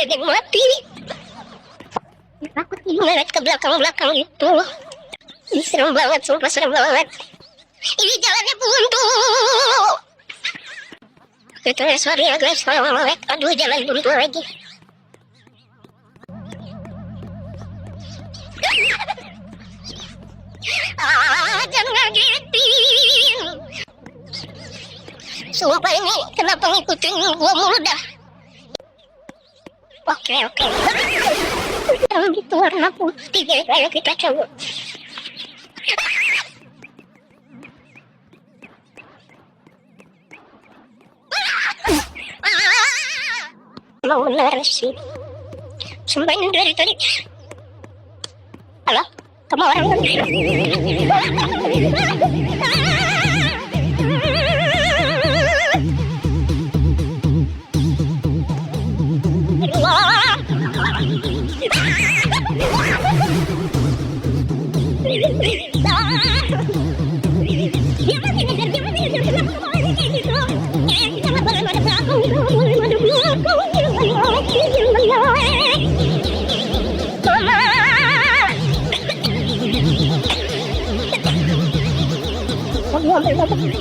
pwedeng mati. Takot ingat ke belakang-belakang itu. Ih, serem banget, sumpah serem banget. Ini jalannya buntu. Itu sorry ya guys, kalau melek. Aduh, jalan buntu lagi. Jangan ngagetin. Sumpah ini kenapa ngikutin gua mulu dah. Oke. Jangan gitu warna putih kayak kita cowok. Mau bener sih. Sumpah ini dari tadi. Halo? Kamu orang kan?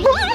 Mama.